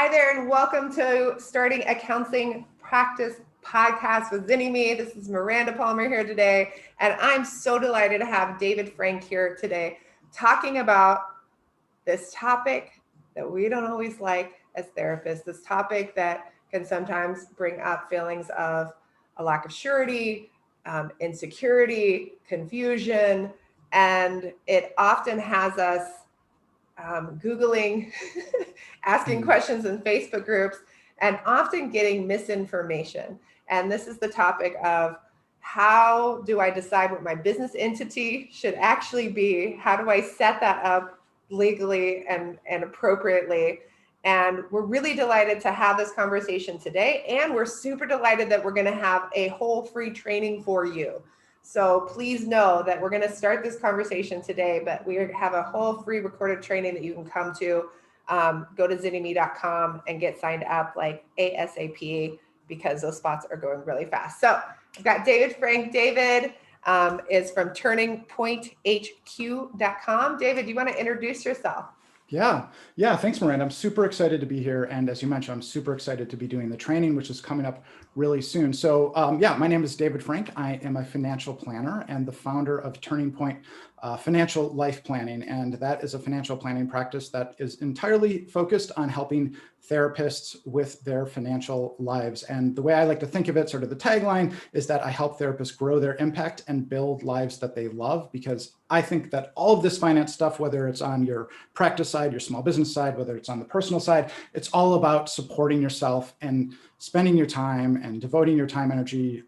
Hi there, and welcome to Starting a Counseling Practice podcast with Zynnyme. This is Miranda Palmer here today, and I'm so delighted to have David Frank here today talking about this topic that we don't always like as therapists, this topic that can sometimes bring up feelings of a lack of surety, insecurity, confusion, and it often has us Googling, asking questions in Facebook groups, and often getting misinformation. And this is the topic of how do I decide what my business entity should actually be? How do I set that up legally and appropriately? And we're really delighted to have this conversation today. And we're super delighted that we're going to have a whole free training for you. So please know that we're going to start this conversation today, but we have a whole free recorded training that you can come to. Go to zynnyme.com and get signed up like ASAP because those spots are going really fast. So I've got David Frank. David is from turningpointhq.com. David, do you want to introduce yourself? Yeah. Thanks, Miranda. I'm super excited to be here. And as you mentioned, I'm super excited to be doing the training, which is coming up really soon. So my name is David Frank. I am a financial planner and the founder of Turning Point Financial Life Planning. And that is a financial planning practice that is entirely focused on helping therapists with their financial lives. And the way I like to think of it, sort of the tagline, is that I help therapists grow their impact and build lives that they love, because I think that all of this finance stuff, whether it's on your practice side, your small business side, whether it's on the personal side, it's all about supporting yourself and spending your time and devoting your time, energy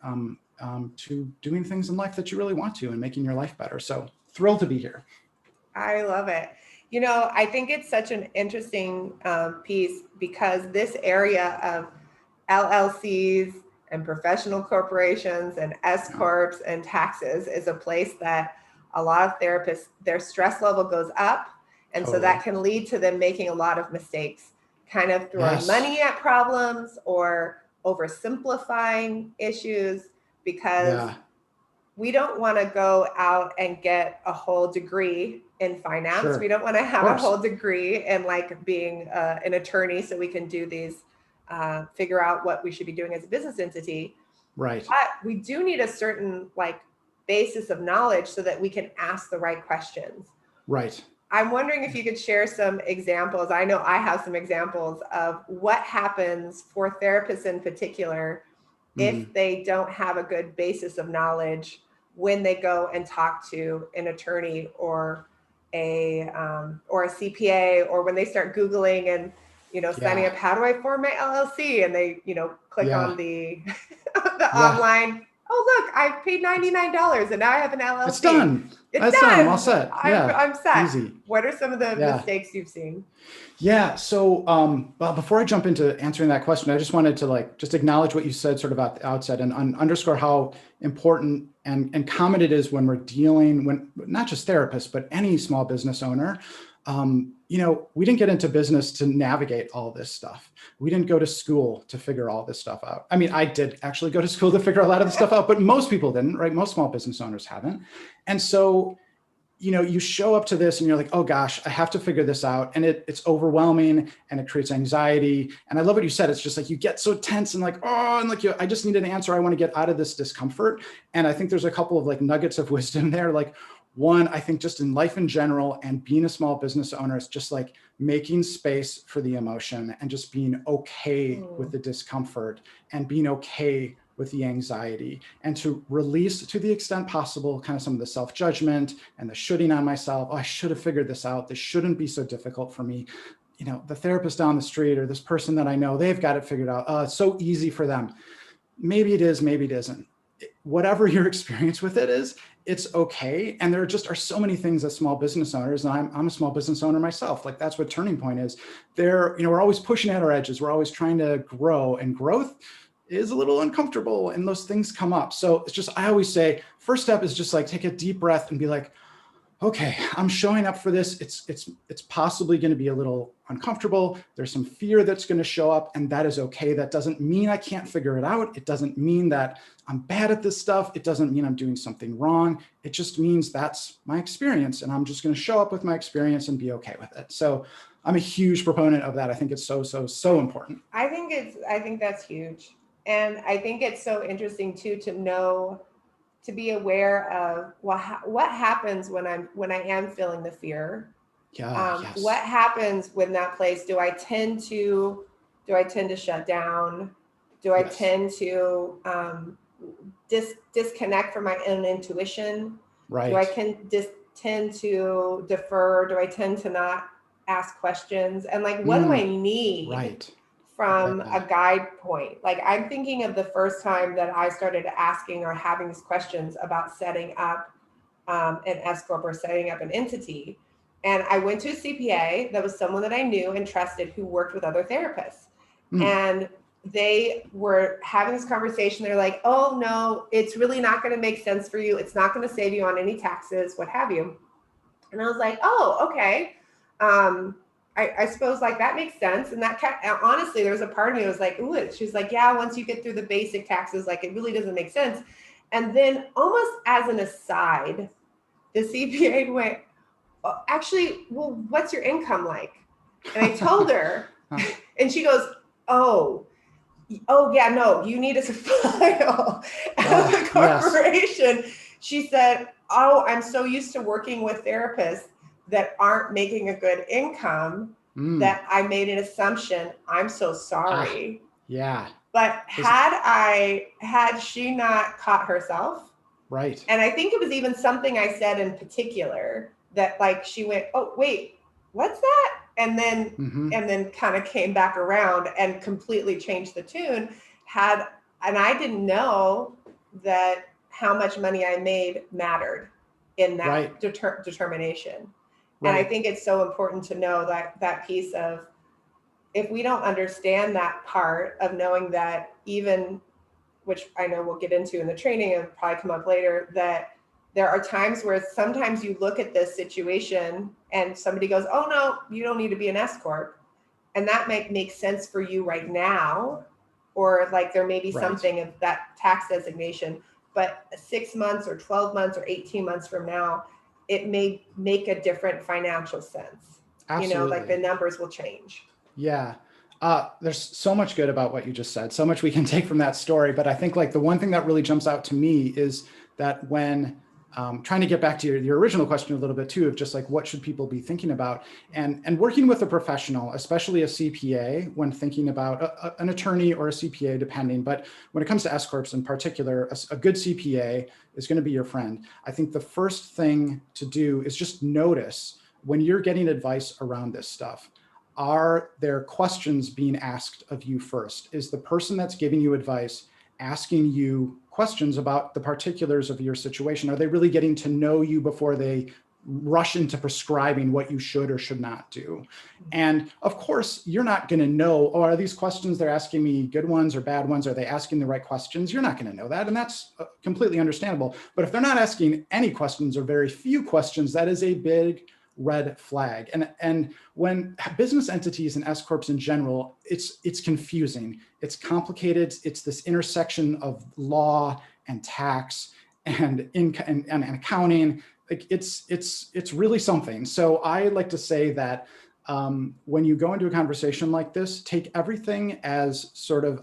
to doing things in life that you really want to and making your life better. So thrilled to be here. I love it. You know, I think it's such an interesting piece because this area of LLCs and professional corporations and S Corps and taxes is a place that a lot of therapists, their stress level goes up. And so that can lead to them making a lot of mistakes, kind of throwing money at problems or oversimplifying issues because we don't want to go out and get a whole degree in finance. Sure. We don't want to have a whole degree in like being an attorney so we can do these, figure out what we should be doing as a business entity. Right. But we do need a certain like basis of knowledge so that we can ask the right questions. Right. I'm wondering if you could share some examples. I know I have some examples of what happens for therapists in particular if they don't have a good basis of knowledge when they go and talk to an attorney or a CPA, or when they start Googling and, signing up, how do I form my LLC? And they, click on the online, oh, look, I've paid $99 and now I have an LLC. It's done. That's done. I'm all set. I'm set. Easy. What are some of the mistakes you've seen? Yeah. So, well, before I jump into answering that question, I just wanted to just acknowledge what you said sort of at the outset and underscore how important and common it is when we're dealing, not just therapists, but any small business owner. We didn't get into business to navigate all this stuff. We didn't go to school to figure all this stuff out. I mean, I did actually go to school to figure a lot of the stuff out, but most people didn't, right? Most small business owners haven't. And so, you show up to this and you're like, oh gosh, I have to figure this out. And it's overwhelming and it creates anxiety. And I love what you said. It's just like, you get so tense and like, oh, and like, I just need an answer. I want to get out of this discomfort. And I think there's a couple of like nuggets of wisdom there. Like, one, I think just in life in general and being a small business owner, is just like making space for the emotion and just being okay with the discomfort and being okay with the anxiety, and to release to the extent possible kind of some of the self-judgment and the shoulding on myself. Oh, I should have figured this out. This shouldn't be so difficult for me. The therapist down the street or this person that I know, they've got it figured out. It's so easy for them. Maybe it is, maybe it isn't. Whatever your experience with it is, it's okay. And there just are so many things as small business owners, and I'm a small business owner myself. Like, that's what Turning Point is. We're always pushing at our edges. We're always trying to grow, and growth is a little uncomfortable and those things come up. So it's just, I always say, first step is just like, take a deep breath and be like, okay, I'm showing up for this. It's possibly going to be a little uncomfortable. There's some fear that's going to show up, and that is okay. That doesn't mean I can't figure it out. It doesn't mean that I'm bad at this stuff. It doesn't mean I'm doing something wrong. It just means that's my experience, and I'm just going to show up with my experience and be okay with it. So I'm a huge proponent of that. I think it's so important. I think that's huge. And I think it's so interesting too to know, to be aware of, well, what happens when I am feeling the fear. Yeah, yes. What happens when that place, do I tend to shut down? Do I Yes. tend to disconnect from my own intuition? Right. Do I tend to defer? Do I tend to not ask questions? And like, what do I need Right. from a guide point? Like, I'm thinking of the first time that I started asking or having these questions about setting up an S corp or setting up an entity. And I went to a CPA that was someone that I knew and trusted who worked with other therapists. And they were having this conversation. They're like, oh no, it's really not going to make sense for you. It's not going to save you on any taxes, what have you. And I was like, oh, okay. I suppose like that makes sense. And that honestly, there was a part of me that was like, ooh, she's like, yeah, once you get through the basic taxes, like it really doesn't make sense. And then almost as an aside, the CPA went, oh, actually, well, what's your income like? And I told her, and she goes, oh yeah, no, you need to file as a corporation. Yes. She said, oh, I'm so used to working with therapists that aren't making a good income that I made an assumption. I'm so sorry. Yeah. But had she not caught herself, right. And I think it was even something I said in particular that like she went, oh wait, what's that? And then kind of came back around and completely changed the tune. And I didn't know that how much money I made mattered in that determination. Right. And I think it's so important to know that piece of, if we don't understand that part of knowing that, even, which I know we'll get into in the training and probably come up later, that there are times where sometimes you look at this situation and somebody goes, oh no, you don't need to be an S corp. And that might make sense for you right now, or like there may be something of that tax designation, but 6 months or 12 months or 18 months from now, it may make a different financial sense. Absolutely. Like the numbers will change. Yeah. There's so much good about what you just said, so much we can take from that story. But I think like the one thing that really jumps out to me is that when trying to get back to your original question a little bit too, of just like, what should people be thinking about, and working with a professional, especially a CPA, when thinking about an attorney or a CPA, depending. But when it comes to S corps in particular, a good CPA is going to be your friend. I think the first thing to do is just notice when you're getting advice around this stuff. Are there questions being asked of you first? Is the person that's giving you advice asking you questions about the particulars of your situation? Are they really getting to know you before they rush into prescribing what you should or should not do? And of course, you're not going to know, oh, are these questions they're asking me good ones or bad ones? Are they asking the right questions? You're not going to know that. And that's completely understandable. But if they're not asking any questions or very few questions, that is a big red flag. And when business entities and S corps in general, it's confusing, it's complicated, it's this intersection of law and tax and income and accounting. Like it's really something. So I like to say that when you go into a conversation like this, take everything as sort of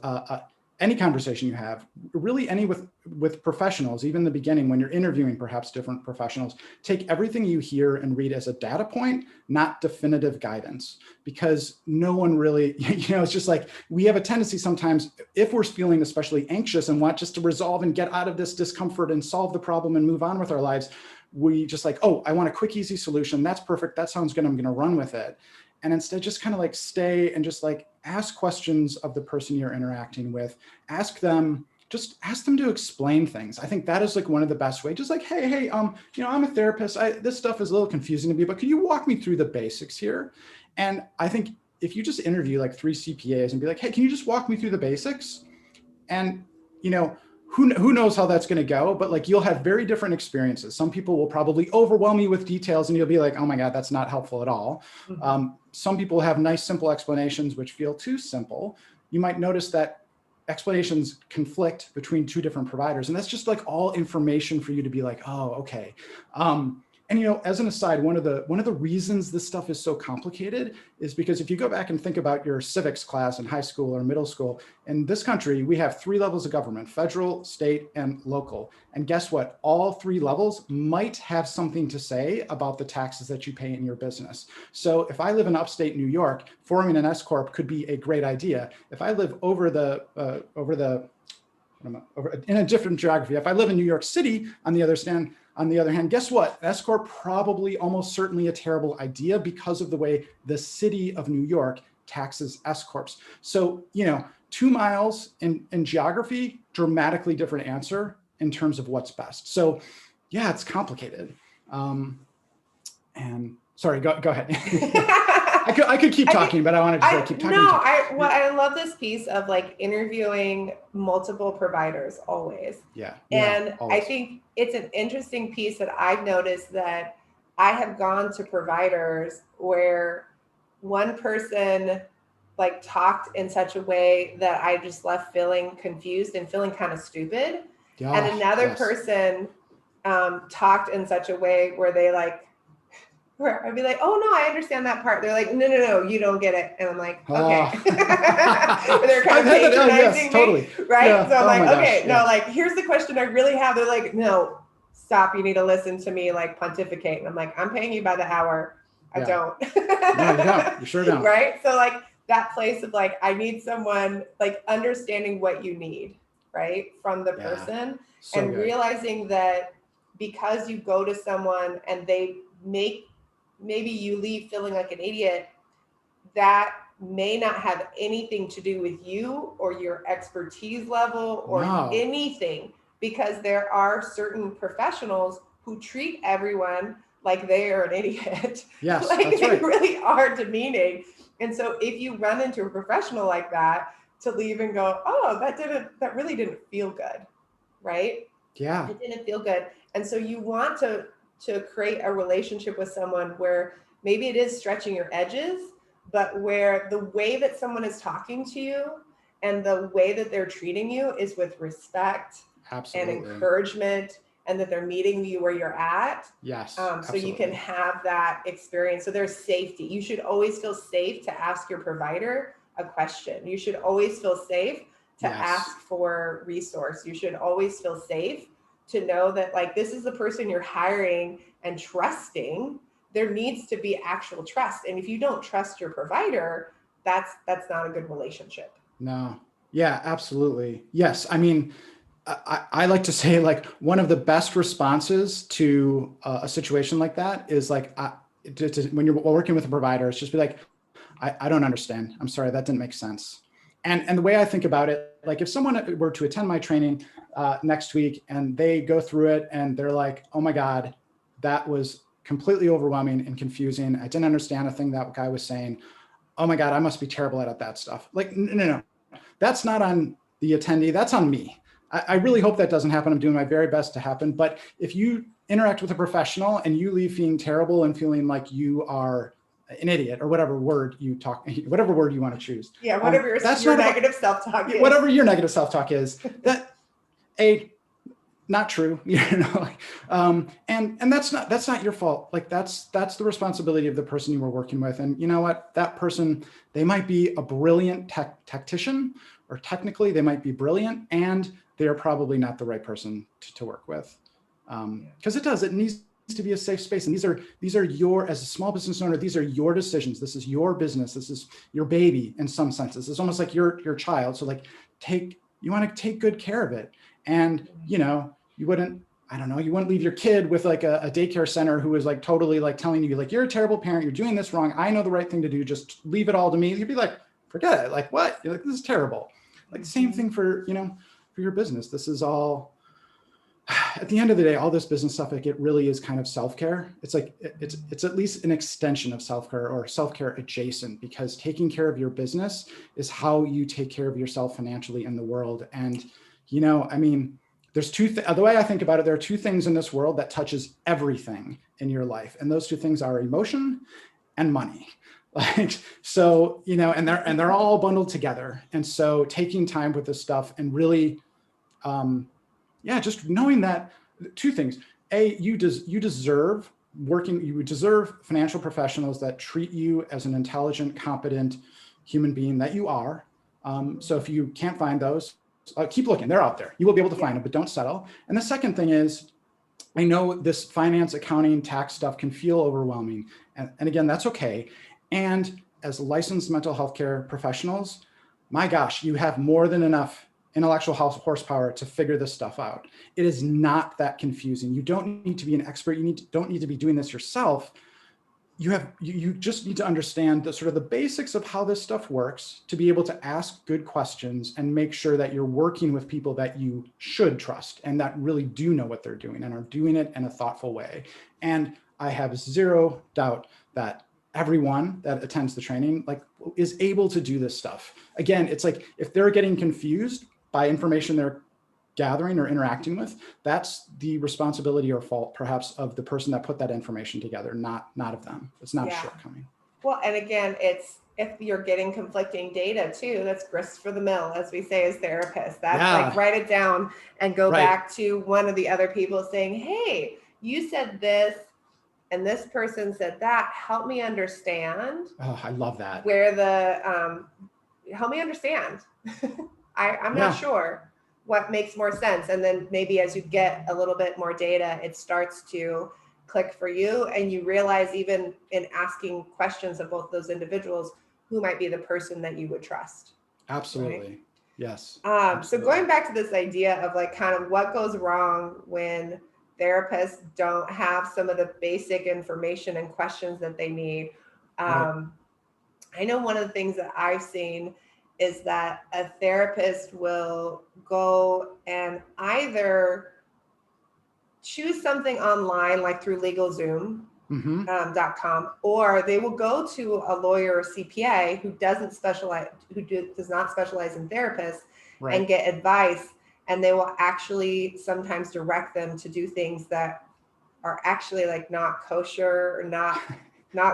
any conversation you have, really any with professionals, even in the beginning when you're interviewing perhaps different professionals, take everything you hear and read as a data point, not definitive guidance, because no one really, it's just like, we have a tendency sometimes, if we're feeling especially anxious and want just to resolve and get out of this discomfort and solve the problem and move on with our lives, we just like, oh, I want a quick, easy solution. That's perfect. That sounds good. I'm going to run with it. And instead just kind of like stay and just like ask questions of the person you're interacting with, ask them to explain things. I think that is like one of the best ways, just like, hey, I'm a therapist. This stuff is a little confusing to me, but could you walk me through the basics here? And I think if you just interview like 3 CPAs and be like, hey, can you just walk me through the basics? And, who knows how that's going to go, but like you'll have very different experiences. Some people will probably overwhelm you with details and you'll be like, oh my God, that's not helpful at all. Mm-hmm. Some people have nice, simple explanations, which feel too simple. You might notice that explanations conflict between 2 different providers. And that's just like all information for you to be like, oh, okay. And, as an aside, one of the reasons this stuff is so complicated is because if you go back and think about your civics class in high school or middle school, in this country, we have 3 levels of government: federal, state, and local. And guess what? All 3 levels might have something to say about the taxes that you pay in your business. So if I live in upstate New York, forming an S Corp could be a great idea. If I live in a different geography, if I live in New York City, on the other hand, guess what? S Corp probably almost certainly a terrible idea because of the way the city of New York taxes S Corps. So, 2 miles in geography, dramatically different answer in terms of what's best. So yeah, it's complicated. And sorry, go ahead. I could keep talking, but I wanted to keep talking. No, I love this piece of like interviewing multiple providers always. Yeah. And always. I think it's an interesting piece that I've noticed, that I have gone to providers where one person like talked in such a way that I just left feeling confused and feeling kind of stupid. Yeah, and another person talked in such a way where they where I'd be like, oh no, I understand that part. They're like, no, you don't get it. And I'm like, okay. They're kind of patronizing totally. me, right? Yeah. So I'm like, okay, gosh, no, here's the question I really have. They're like, no, stop. You need to listen to me pontificate. And I'm like, I'm paying you by the hour. I don't. No, you don't. You sure don't. Right? So that place of I need someone understanding what you need, right? From the person and good. Realizing that because you go to someone and they maybe you leave feeling like an idiot, that may not have anything to do with you or your expertise level or anything, because there are certain professionals who treat everyone like they are an idiot. Yes, that's they right. really are demeaning. And so if you run into a professional like that, to leave and go, oh, that really didn't feel good, right? Yeah. It didn't feel good. And so you want to create a relationship with someone where maybe it is stretching your edges, but where the way that someone is talking to you and the way that they're treating you is with respect and encouragement, and that they're meeting you where you're at. Yes. So you can have that experience. So there's safety. You should always feel safe to ask your provider a question. You should always feel safe to ask for resource. You should always feel safe to know that this is the person you're hiring and trusting. There needs to be actual trust. And if you don't trust your provider, that's not a good relationship. No. Yeah, absolutely. Yes. I mean, I like to say one of the best responses to a situation like that is when you're working with a provider, it's just be like, I don't understand. I'm sorry, that didn't make sense. And the way I think about it, if someone were to attend my training next week and they go through it and they're like, oh my God, that was completely overwhelming and confusing. I didn't understand a thing that guy was saying. Oh my God, I must be terrible at that stuff. No. That's not on the attendee. That's on me. I really hope that doesn't happen. I'm doing my very best to happen. But if you interact with a professional and you leave feeling terrible and feeling like you are an idiot, or whatever word you want to choose. Yeah, whatever your negative self-talk is. Whatever your negative self-talk is, not true, and that's not your fault. That's the responsibility of the person you were working with. And you know what? That person, they might be a brilliant tactician, or technically they might be brilliant, and they are probably not the right person to work with. Because it needs to be a safe space. And these are your, as a small business owner, these are your decisions. This is your business. This is your baby in some senses. It's almost like your child. So you want to take good care of it. And, you wouldn't leave your kid with a daycare center who is totally telling you you're a terrible parent. You're doing this wrong. I know the right thing to do. Just leave it all to me. You'd be like, forget it. What? You're this is terrible. The same thing for your business. This is all, at the end of the day, all this business stuff, it really is kind of self-care. It's it's at least an extension of self-care, or self-care adjacent, because taking care of your business is how you take care of yourself financially in the world. And, there's the way I think about it, there are 2 things in this world that touches everything in your life. And those 2 things are emotion and money. So, and they're all bundled together. And so taking time with this stuff and really, just knowing that 2 things. A, you deserve you deserve financial professionals that treat you as an intelligent, competent human being that you are. So if you can't find those, keep looking, they're out there. You will be able to find them, but don't settle. And the second thing is, I know this finance, accounting, tax stuff can feel overwhelming. And again, that's okay. And as licensed mental health care professionals, my gosh, you have more than enough intellectual horsepower to figure this stuff out. It is not that confusing. You don't need to be an expert. Don't need to be doing this yourself. You just need to understand the sort of the basics of how this stuff works to be able to ask good questions and make sure that you're working with people that you should trust and that really do know what they're doing and are doing it in a thoughtful way. And I have zero doubt that everyone that attends the training is able to do this stuff. Again, it's like if they're getting confused by information they're gathering or interacting with, that's the responsibility or fault perhaps of the person that put that information together, not of them. It's not a shortcoming. Well, and again, it's if you're getting conflicting data too, that's grist for the mill, as we say as therapists. That's like write it down and go back to one of the other people saying, hey, you said this and this person said that. Help me understand. Oh, I love that. Where the help me understand. I'm not sure what makes more sense. And then maybe as you get a little bit more data, it starts to click for you. And you realize even in asking questions of both those individuals, who might be the person that you would trust. Absolutely. Right? Yes. So going back to this idea of like kind of what goes wrong when therapists don't have some of the basic information and questions that they need. I know one of the things that I've seen is that a therapist will go and either choose something online, like through LegalZoom.com, or they will go to a lawyer or CPA who does not specialize in therapists and get advice. And they will actually sometimes direct them to do things that are actually like not kosher or not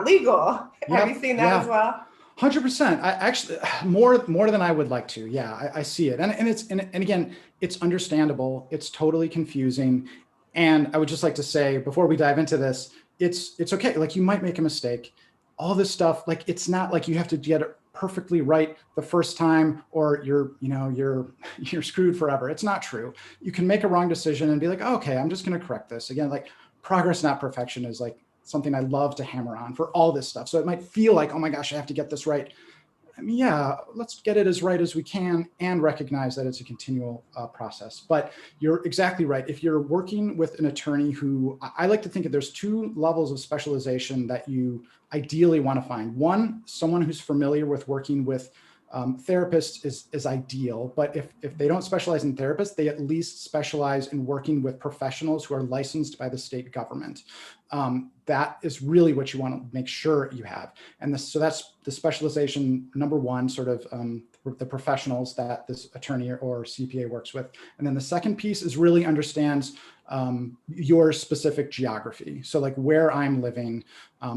legal. Have you seen that as well? 100%. I actually more than I would like to. Yeah, I see it. And again, it's understandable. It's totally confusing. And I would just like to say before we dive into this, it's okay. Like you might make a mistake. All this stuff, like it's not like you have to get it perfectly right the first time or you're screwed forever. It's not true. You can make a wrong decision and be like, oh, okay, I'm just going to correct this. Again, like progress, not perfection is like something I love to hammer on for all this stuff. So it might feel like, oh my gosh, I have to get this right. I mean, yeah, let's get it as right as we can and recognize that it's a continual process. But you're exactly right. If you're working with an attorney who, I like to think that there's two levels of specialization that you ideally want to find. One, someone who's familiar with working with therapists is ideal, but if they don't specialize in therapists, they at least specialize in working with professionals who are licensed by the state government. That is really what you want to make sure you have. And so that's the specialization, number one, sort of the professionals that this attorney or CPA works with. And then the second piece is really understands your specific geography. So like where I'm living,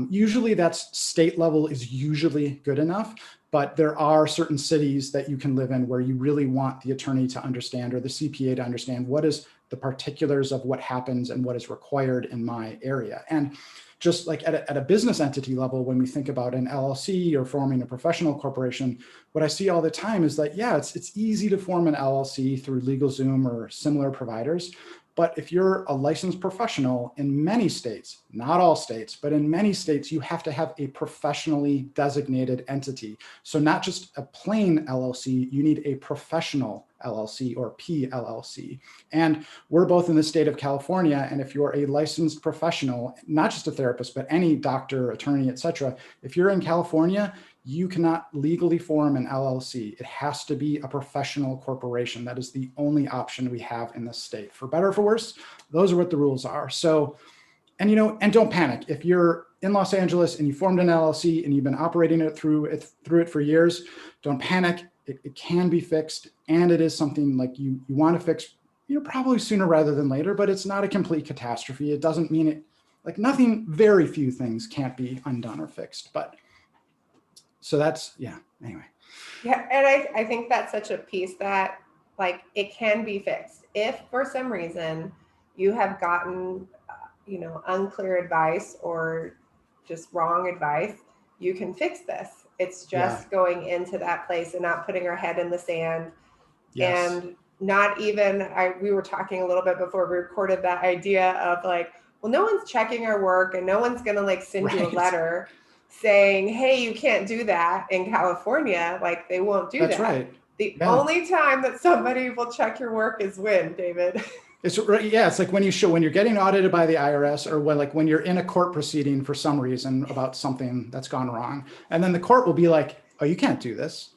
usually that's state level is usually good enough. But there are certain cities that you can live in where you really want the attorney to understand or the CPA to understand what is the particulars of what happens and what is required in my area. And just like at a business entity level, when we think about an LLC or forming a professional corporation, what I see all the time is that, yeah, it's easy to form an LLC through LegalZoom or similar providers. But if you're a licensed professional in many states, not all states, but in many states, you have to have a professionally designated entity. So not just a plain LLC, you need a professional LLC or PLLC. And we're both in the state of California. And if you're a licensed professional, not just a therapist, but any doctor, attorney, et cetera, if you're in California, you cannot legally form an LLC. It has to be a professional corporation. That is the only option we have in this state. For better or for worse, those are what the rules are. So, and don't panic. If you're in Los Angeles and you formed an LLC and you've been operating it through it for years, don't panic. It can be fixed, and it is something like you want to fix, probably sooner rather than later. But it's not a complete catastrophe. It doesn't mean it. Like nothing. Very few things can't be undone or fixed. But so that's, anyway. Yeah. And I think that's such a piece that like it can be fixed. If for some reason you have gotten unclear advice or just wrong advice, you can fix this. It's Yeah. just going into that place and not putting our head in the sand. Yes. And not even, we were talking a little bit before we recorded, that idea of like, well, no one's checking our work and no one's going to like send you a Right. letter saying, hey, you can't do that in California. Like they won't do That's that. right. The Yeah. only time that somebody will check your work is when, David. It's right. Yeah. It's like when you're getting audited by the IRS, or when you're in a court proceeding for some reason about something that's gone wrong. And then the court will be like, oh, you can't do this.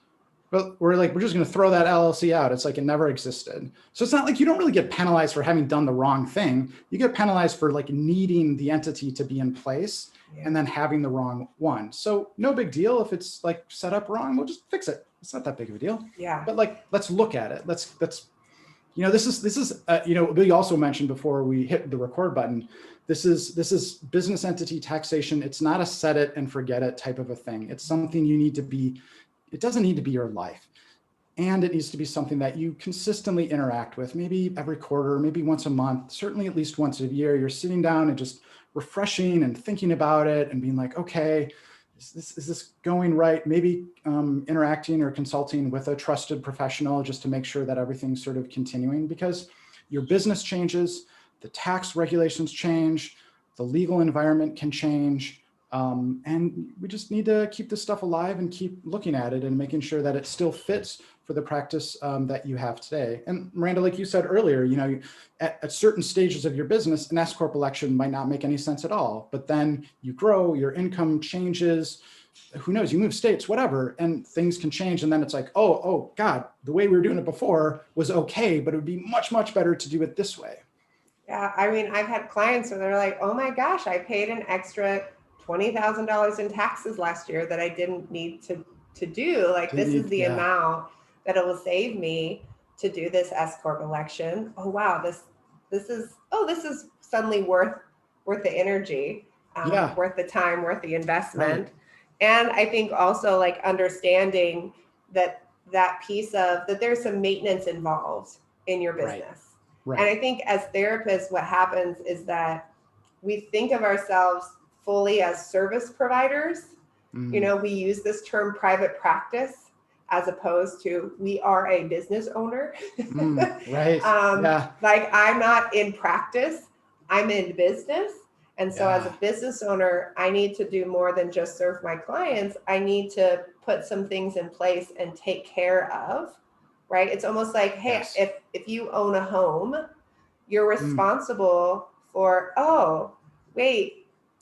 But we're just going to throw that LLC out. It's like it never existed. So it's not like you don't really get penalized for having done the wrong thing. You get penalized for like needing the entity to be in place and then having the wrong one. So no big deal if it's like set up wrong. We'll just fix it. It's not that big of a deal. Yeah. But like, let's look at it. Let's this is Billy also mentioned before we hit the record button. This is business entity taxation. It's not a set it and forget it type of a thing. It's something you need to be. It doesn't need to be your life. And it needs to be something that you consistently interact with, maybe every quarter, maybe once a month, certainly at least once a year. You're sitting down and just refreshing and thinking about it and being like, okay, is this going right? Maybe interacting or consulting with a trusted professional just to make sure that everything's sort of continuing, because your business changes, the tax regulations change, the legal environment can change. And we just need to keep this stuff alive and keep looking at it and making sure that it still fits for the practice that you have today. And Miranda, like you said earlier, at certain stages of your business, an S Corp election might not make any sense at all, but then you grow, your income changes, who knows, you move states, whatever, and things can change. And then it's like, oh God, the way we were doing it before was okay, but it would be much, much better to do it this way. Yeah. I mean, I've had clients where they're like, oh my gosh, I paid an extra $20,000 in taxes last year that I didn't need to do. Like this is the amount that it will save me to do this S Corp election. Oh wow, this is suddenly worth the energy, worth the time, worth the investment. Right. And I think also like understanding that piece of that there's some maintenance involved in your business. Right. Right. And I think as therapists, what happens is that we think of ourselves fully as service providers. We use this term private practice as opposed to we are a business owner. Right. Like I'm not in practice, I'm in business. And so as a business owner, I need to do more than just serve my clients. I need to put some things in place and take care of, right? It's almost like, hey, if you own a home, you're responsible for,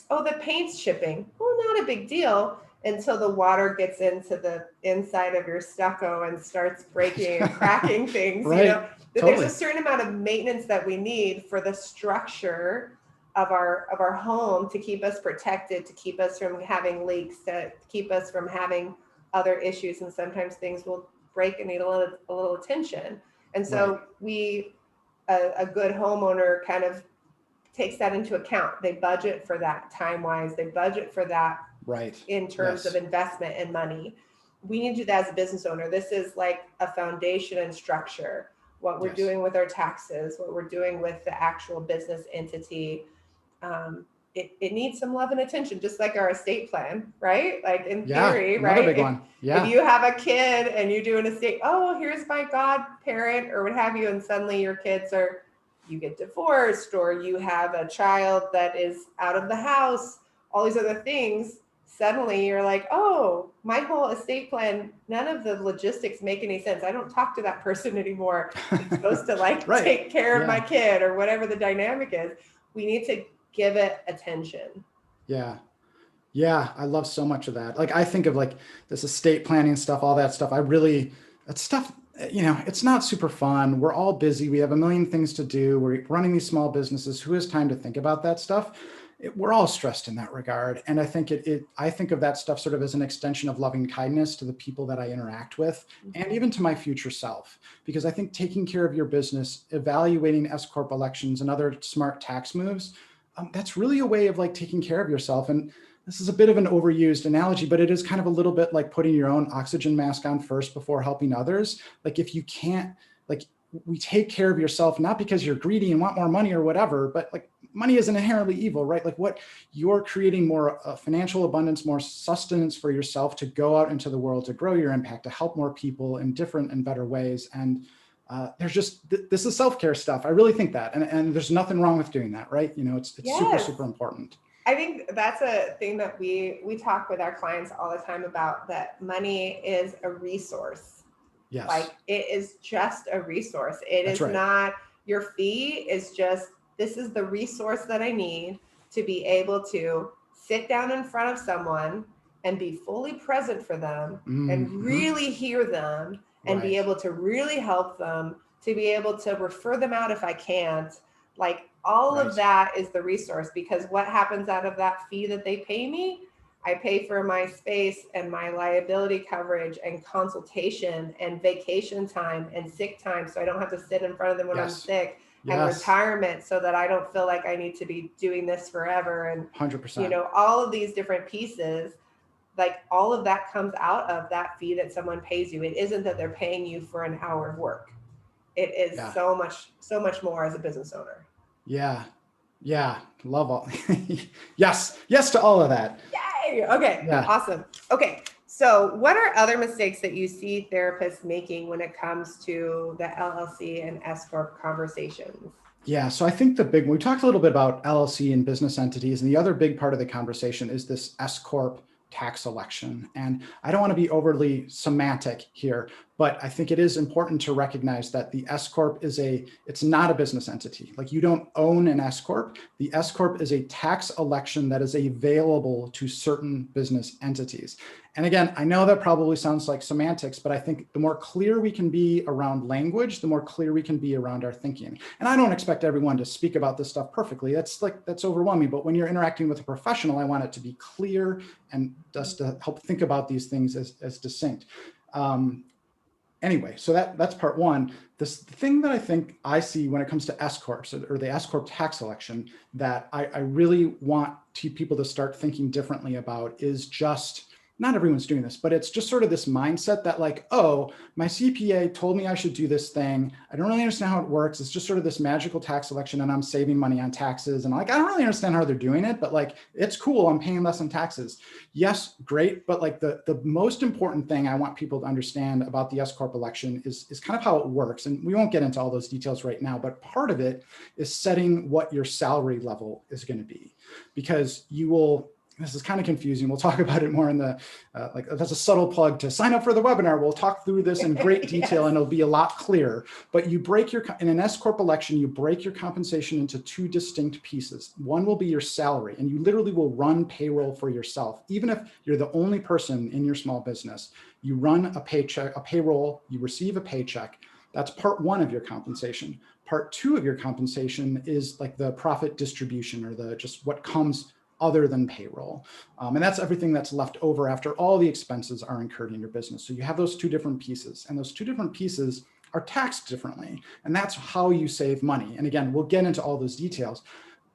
the paint's chipping. Well, not a big deal until the water gets into the inside of your stucco and starts breaking and cracking things. Right. Totally. There's a certain amount of maintenance that we need for the structure of our home to keep us protected, to keep us from having leaks, to keep us from having other issues. And sometimes things will break and need a little attention. And so a good homeowner kind of takes that into account. They budget for that time-wise. They budget for that in terms of investment and money. We need to do that as a business owner. This is like a foundation and structure. What we're doing with our taxes, what we're doing with the actual business entity. It needs some love and attention, just like our estate plan, right? Like in theory, right? Big one. If you have a kid and you do an estate, here's my godparent or what have you, and suddenly your kids you get divorced or you have a child that is out of the house, all these other things, suddenly you're like, oh, my whole estate plan, none of the logistics make any sense. I don't talk to that person anymore. It's supposed to take care of my kid or whatever the dynamic is. We need to give it attention. Yeah. I love so much of that. Like I think of like this estate planning stuff, all that stuff. That stuff, it's not super fun. We're all busy. We have a million things to do. We're running these small businesses. Who has time to think about that stuff? We're all stressed in that regard. And I think I think of that stuff sort of as an extension of loving kindness to the people that I interact with and even to my future self, because I think taking care of your business, evaluating S Corp elections and other smart tax moves, that's really a way of like taking care of yourself. And this is a bit of an overused analogy, but it is kind of a little bit like putting your own oxygen mask on first before helping others. Like if you can't, like we take care of yourself, not because you're greedy and want more money or whatever, but like money isn't inherently evil, right? Like what you're creating more financial abundance, more sustenance for yourself to go out into the world, to grow your impact, to help more people in different and better ways. And there's just, this is self-care stuff. I really think that, and there's nothing wrong with doing that, right? You know, it's Yes. super, super important. I think that's a thing that we talk with our clients all the time about, that money is a resource. Yes. Like it is just a resource. It That's is right. not, your fee is just, this is the resource that I need to be able to sit down in front of someone and be fully present for them and really hear them and be able to really help them, to be able to refer them out if I can't. Like all of that is the resource, because what happens out of that fee that they pay me, I pay for my space and my liability coverage and consultation and vacation time and sick time, so I don't have to sit in front of them when I'm sick, and retirement, so that I don't feel like I need to be doing this forever. And 100%. You know, all of these different pieces, like all of that comes out of that fee that someone pays you. It isn't that they're paying you for an hour of work. It is so much more as a business owner. Yeah. Yeah. Love all. Yes. Yes to all of that. Yay. Okay. Awesome. Okay. So what are other mistakes that you see therapists making when it comes to the LLC and S Corp conversations? Yeah. So I think we talked a little bit about LLC and business entities, and the other big part of the conversation is this S Corp tax election. And I don't want to be overly semantic here, but I think it is important to recognize that the S Corp it's not a business entity. Like you don't own an S Corp. The S Corp is a tax election that is available to certain business entities. And again, I know that probably sounds like semantics, but I think the more clear we can be around language, the more clear we can be around our thinking. And I don't expect everyone to speak about this stuff perfectly. That's overwhelming. But when you're interacting with a professional, I want it to be clear and just to help think about these things as distinct. Anyway, so that's part one. The thing that I think I see when it comes to S Corps or the S Corp tax election that I really want people to start thinking differently about is just, not everyone's doing this, but it's just sort of this mindset that like, oh, my CPA told me I should do this thing. I don't really understand how it works. It's just sort of this magical tax election and I'm saving money on taxes. And like, I don't really understand how they're doing it, but like, it's cool. I'm paying less on taxes. Yes, great. But like the most important thing I want people to understand about the S Corp election is kind of how it works. And we won't get into all those details right now, but part of it is setting what your salary level is going to be, because this is kind of confusing. We'll talk about it more in the, that's a subtle plug to sign up for the webinar. We'll talk through this in great detail and it'll be a lot clearer. But in an S Corp election, you break your compensation into two distinct pieces. One will be your salary, and you literally will run payroll for yourself. Even if you're the only person in your small business, you run a payroll, you receive a paycheck. That's part one of your compensation. Part two of your compensation is like the profit distribution, or just what comes other than payroll. And that's everything that's left over after all the expenses are incurred in your business. So you have those two different pieces, and those two different pieces are taxed differently. And that's how you save money. And again, we'll get into all those details.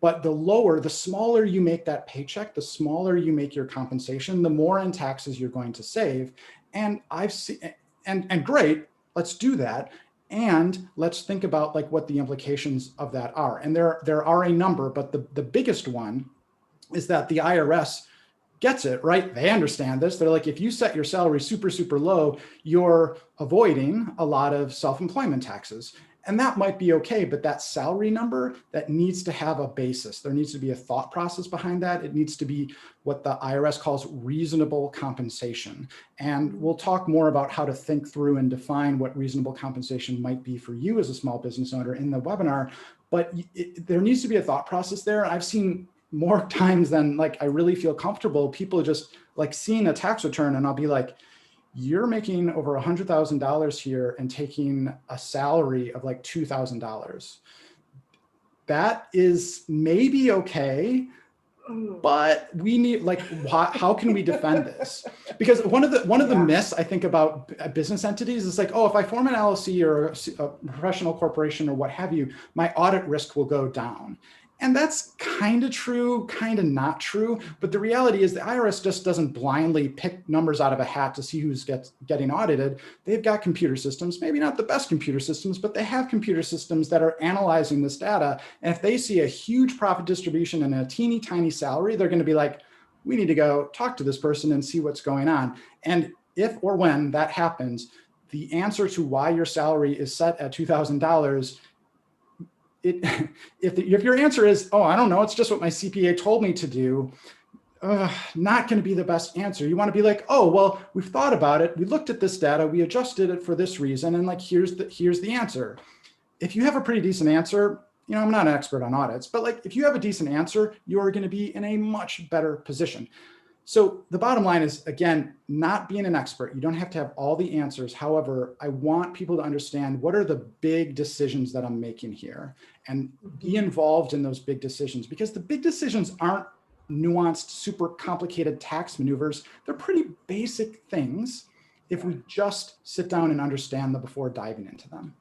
But the smaller you make that paycheck, the smaller you make your compensation, the more in taxes you're going to save. And I've seen, and great, let's do that. And let's think about like what the implications of that are. And there are a number, but the biggest one is that the IRS gets it, right? They understand this. They're like, if you set your salary super, super low, you're avoiding a lot of self-employment taxes. And that might be okay, but that salary number, that needs to have a basis. There needs to be a thought process behind that. It needs to be what the IRS calls reasonable compensation. And we'll talk more about how to think through and define what reasonable compensation might be for you as a small business owner in the webinar. But there needs to be a thought process there. I've seen more times than like I really feel comfortable, people just like seeing a tax return and I'll be like, you're making over $100,000 here and taking a salary of like $2,000. That is maybe okay, but we need like, how can we defend this? Because one of the myths I think about business entities is like, oh, if I form an LLC or a professional corporation or what have you, my audit risk will go down. And that's kind of true, kind of not true. But the reality is the IRS just doesn't blindly pick numbers out of a hat to see who's getting audited. They've got computer systems, maybe not the best computer systems, but they have computer systems that are analyzing this data. And if they see a huge profit distribution and a teeny tiny salary, they're going to be like, we need to go talk to this person and see what's going on. And if or when that happens, the answer to why your salary is set at $2,000, if your answer is, oh, I don't know, it's just what my CPA told me to do, not going to be the best answer. You want to be like, oh, well, we've thought about it. We looked at this data. We adjusted it for this reason. And like, here's the answer. If you have a pretty decent answer, I'm not an expert on audits, but like, if you have a decent answer, you're going to be in a much better position. So the bottom line is, again, not being an expert. You don't have to have all the answers. However, I want people to understand what are the big decisions that I'm making here and be involved in those big decisions, because the big decisions aren't nuanced, super complicated tax maneuvers. They're pretty basic things if we just sit down and understand them before diving into them.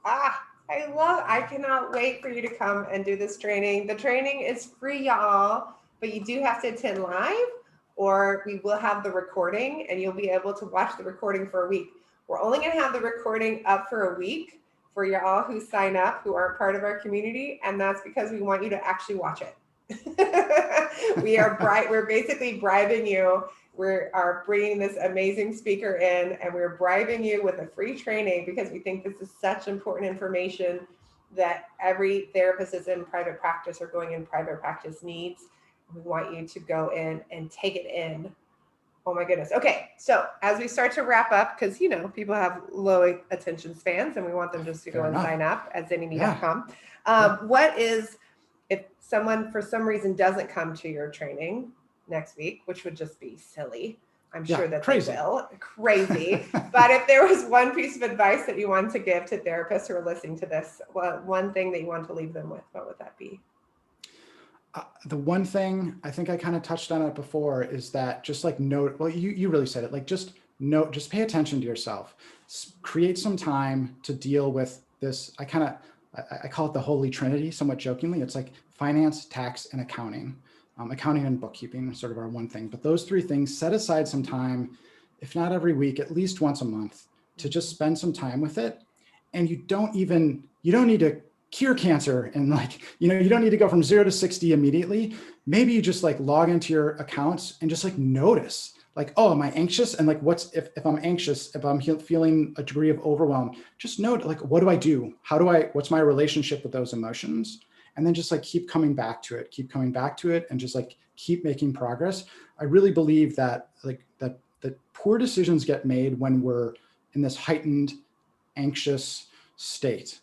I cannot wait for you to come and do this training. The training is free, y'all, but you do have to attend live, or we will have the recording and you'll be able to watch the recording for a week. We're only going to have the recording up for a week for y'all who sign up, who aren't part of our community. And that's because we want you to actually watch it. We're basically bribing you. We are bringing this amazing speaker in and we're bribing you with a free training because we think this is such important information that every therapist that's in private practice or going in private practice needs. We want you to go in and take it in. Oh my goodness. Okay. So as we start to wrap up, because, people have low attention spans and we want them just to go and sign up at zennime.com. What is, if someone for some reason doesn't come to your training next week, which would just be silly. I'm sure that they will. Crazy. But if there was one piece of advice that you want to give to therapists who are listening to this, one thing that you want to leave them with, what would that be? The one thing, I think I kind of touched on it before, is that just like note, well, you really said it, like just pay attention to yourself. Create some time to deal with this. I call it the Holy Trinity, somewhat jokingly. It's like finance, tax, and accounting. Accounting and bookkeeping sort of are one thing, but those three things, set aside some time, if not every week, at least once a month, to just spend some time with it. And you don't need to cure cancer and you don't need to go from 0 to 60 immediately. Maybe you just like log into your accounts and just like notice, like, oh, am I anxious? And like, if I'm anxious, if I'm feeling a degree of overwhelm, just note, like, what do I do? What's my relationship with those emotions? And then just like keep coming back to it and just like keep making progress. I really believe that that poor decisions get made when we're in this heightened, anxious state.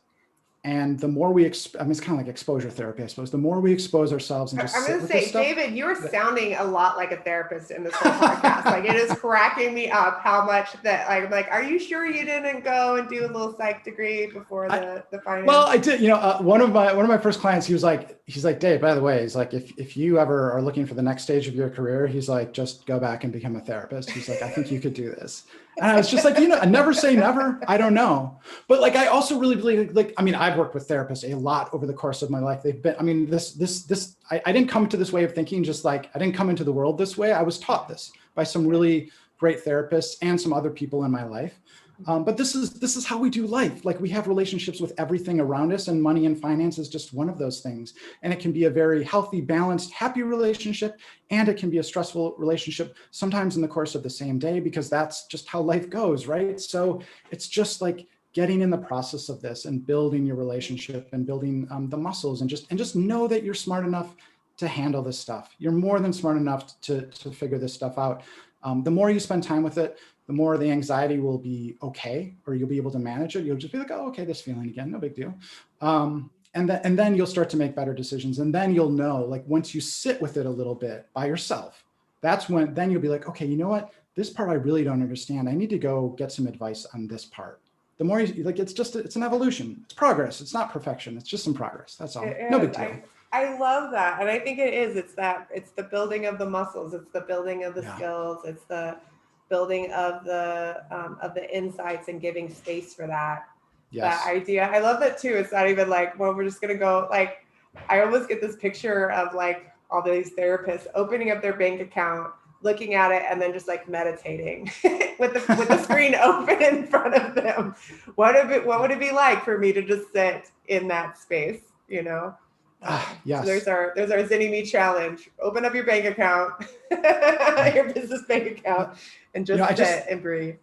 And the more it's kind of like exposure therapy, I suppose. The more we expose ourselves and just I'm going to say, David, you're sounding a lot like a therapist in this whole podcast. Like, it is cracking me up how much that I'm like, are you sure you didn't go and do a little psych degree before the finance? Well, I did. One of my first clients, he's like, Dave, by the way, he's like, if you ever are looking for the next stage of your career, he's like, just go back and become a therapist. He's like, I think you could do this. And I was just like, I never say never. I don't know. But like, I also really believe, I've worked with therapists a lot over the course of my life. They've been, I didn't come to this way of thinking, just like, I didn't come into the world this way. I was taught this by some really great therapists and some other people in my life. But this is how we do life. Like, we have relationships with everything around us, and money and finance is just one of those things. And it can be a very healthy, balanced, happy relationship. And it can be a stressful relationship sometimes in the course of the same day, because that's just how life goes, right? So it's just like getting in the process of this and building your relationship and building the muscles, and just know that you're smart enough to handle this stuff. You're more than smart enough to figure this stuff out. The more you spend time with it, the more the anxiety will be okay, or you'll be able to manage it. You'll just be like, oh, okay, this feeling again, no big deal. And then you'll start to make better decisions. And then you'll know, like, once you sit with it a little bit by yourself, then you'll be like, okay, you know what? This part I really don't understand. I need to go get some advice on this part. The more you like, it's an evolution. It's progress. It's not perfection. It's just some progress. That's all. No big deal. I love that. And I think it is. It's the building of the muscles. It's the building of the skills. It's the building of the insights and giving space for that. Yes. That idea. I love that too. It's not even like, well, we're just going to go, like, I almost get this picture of like all these therapists opening up their bank account, looking at it, and then just like meditating with the screen open in front of them. What would it be like for me to just sit in that space, you know? Yes. So there's our Zynnyme challenge. Open up your bank account, your business bank account, and just sit and breathe.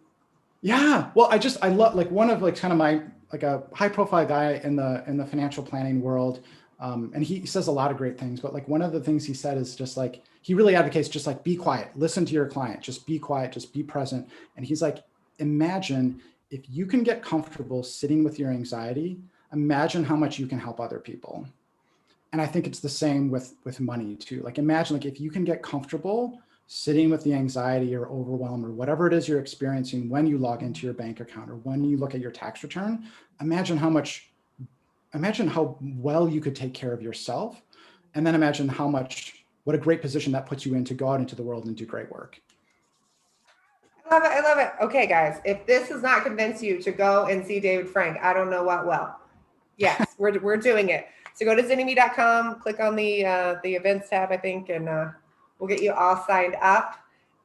Yeah. Well, I love like one of like kind of my like a high profile guy in the financial planning world. And he says a lot of great things, but like one of the things he said is just like, he really advocates just like, be quiet, listen to your client, just be quiet, just be present. And he's like, imagine if you can get comfortable sitting with your anxiety, imagine how much you can help other people. And I think it's the same with money too. Like imagine like if you can get comfortable sitting with the anxiety or overwhelm or whatever it is you're experiencing when you log into your bank account or when you look at your tax return, imagine how well you could take care of yourself. And then imagine what a great position that puts you in to go out into the world and do great work. I love it. Okay, guys, if this has not convinced you to go and see David Frank, I don't know what will. Yes, we're doing it. So go to Zynnyme.com, click on the events tab, I think, and we'll get you all signed up,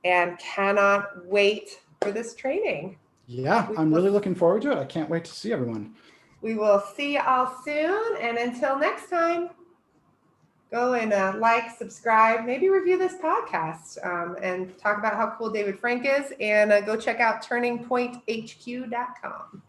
and cannot wait for this training. Yeah, I'm really looking forward to it. I can't wait to see everyone. We will see you all soon. And until next time, go and like, subscribe, maybe review this podcast, and talk about how cool David Frank is, and go check out turningpointhq.com.